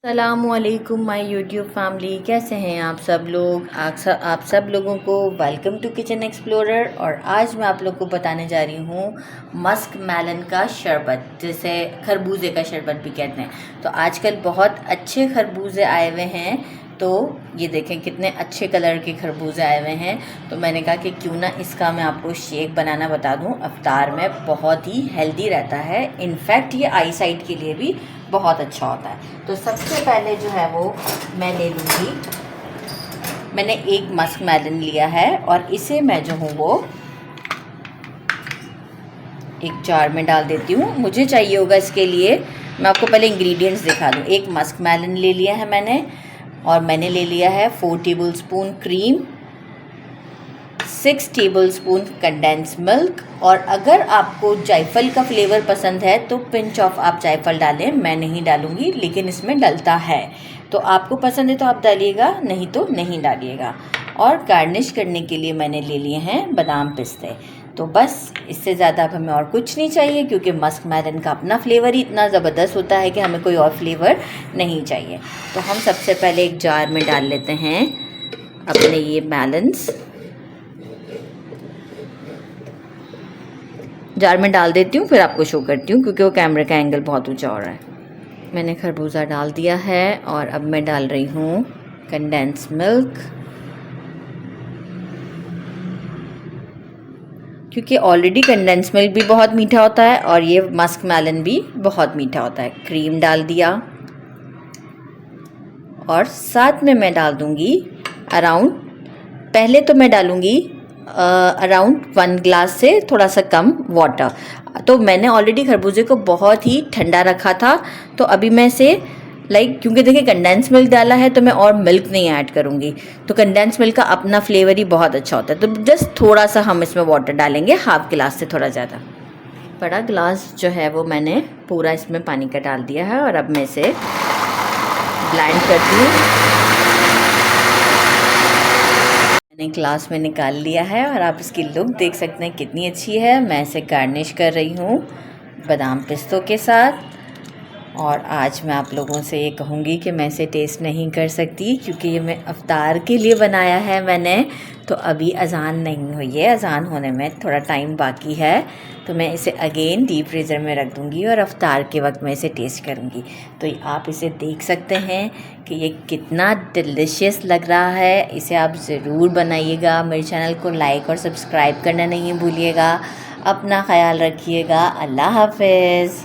अस्सलामुअलैकुम my YouTube family, कैसे हैं आप सब लोग। आप सब लोगों को वेलकम टू किचन एक्सप्लोरर। और आज मैं आप लोग को बताने जा रही हूँ मस्क मेलन का शरबत, जिसे खरबूजे का शरबत भी कहते हैं। तो आजकल बहुत अच्छे खरबूजे आए हुए हैं, तो ये देखें कितने अच्छे कलर के खरबूजे आए हुए हैं। तो मैंने कहा कि क्यों ना इसका मैं आपको शेक बनाना बता दूं। अफ्तार में बहुत ही हेल्दी रहता है, इनफैक्ट ये आई साइट के लिए भी बहुत अच्छा होता है। तो सबसे पहले जो है वो मैं ले लूँगी, मैंने एक मस्क मेलन लिया है और इसे मैं जो हूँ वो एक जार में डाल देती हूँ। मुझे चाहिए होगा इसके लिए, मैं आपको पहले इंग्रेडिएंट्स दिखा दूँ। एक मस्क मेलन ले लिया है मैंने, और मैंने ले लिया है 4 tablespoon cream, 6 tablespoon condense milk. और अगर आपको जायफल का फ्लेवर पसंद है तो पिंच ऑफ आप जायफल डालें, मैं नहीं डालूँगी लेकिन इसमें डलता है। तो आपको पसंद है तो आप डालिएगा, नहीं तो नहीं डालिएगा। और गार्निश करने के लिए मैंने ले लिए हैं बादाम पिस्ते। तो बस इससे ज़्यादा अब हमें और कुछ नहीं चाहिए, क्योंकि मस्क मेलन का अपना फ्लेवर ही इतना ज़बरदस्त होता है कि हमें कोई और फ्लेवर नहीं चाहिए। तो हम सबसे पहले एक जार में डाल लेते हैं अपने ये मेलन्स। जार में डाल देती हूँ, फिर आपको शो करती हूँ, क्योंकि वो कैमरे का एंगल बहुत ऊंचा हो रहा है। मैंने खरबूजा डाल दिया है और अब मैं डाल रही हूँ कंडेंस मिल्क, क्योंकि ऑलरेडी कंडेंस मिल्क भी बहुत मीठा होता है और ये मस्क मेलन भी बहुत मीठा होता है। क्रीम डाल दिया और साथ में मैं डाल दूँगी पहले तो मैं डालूँगी अराउंड 1 ग्लास से थोड़ा सा कम वाटर। तो मैंने ऑलरेडी खरबूजे को बहुत ही ठंडा रखा था, तो अभी मैं इसे क्योंकि देखिए कंडेंस मिल्क डाला है तो मैं और मिल्क नहीं ऐड करूँगी। तो कंडेंस मिल्क का अपना फ्लेवर ही बहुत अच्छा होता है। तो जस्ट थोड़ा सा हम इसमें वाटर डालेंगे, हाफ गिलास से थोड़ा ज़्यादा। बड़ा गिलास जो है वो मैंने पूरा इसमें पानी का डाल दिया है और अब मैं इसे ब्लेंड करती हूँ। मैंने ग्लास में निकाल लिया है और आप इसकी लुक देख सकते हैं कितनी अच्छी है। मैं इसे गार्निश कर रही हूँ बादाम पिस्तों के साथ। और आज मैं आप लोगों से ये कहूँगी कि मैं इसे टेस्ट नहीं कर सकती, क्योंकि ये मैं अफ्तार के लिए बनाया है मैंने। तो अभी अज़ान नहीं हुई है, अज़ान होने में थोड़ा टाइम बाकी है। तो मैं इसे अगेन डीप फ्रीज़र में रख दूँगी और अफ्तार के वक्त मैं इसे टेस्ट करूँगी। तो आप इसे देख सकते हैं कि ये कितना डिलीशियस लग रहा है। इसे आप ज़रूर बनाइएगा। मेरे चैनल को लाइक और सब्सक्राइब करना नहीं भूलिएगा। अपना ख्याल रखिएगा। अल्लाह हाफ़िज़।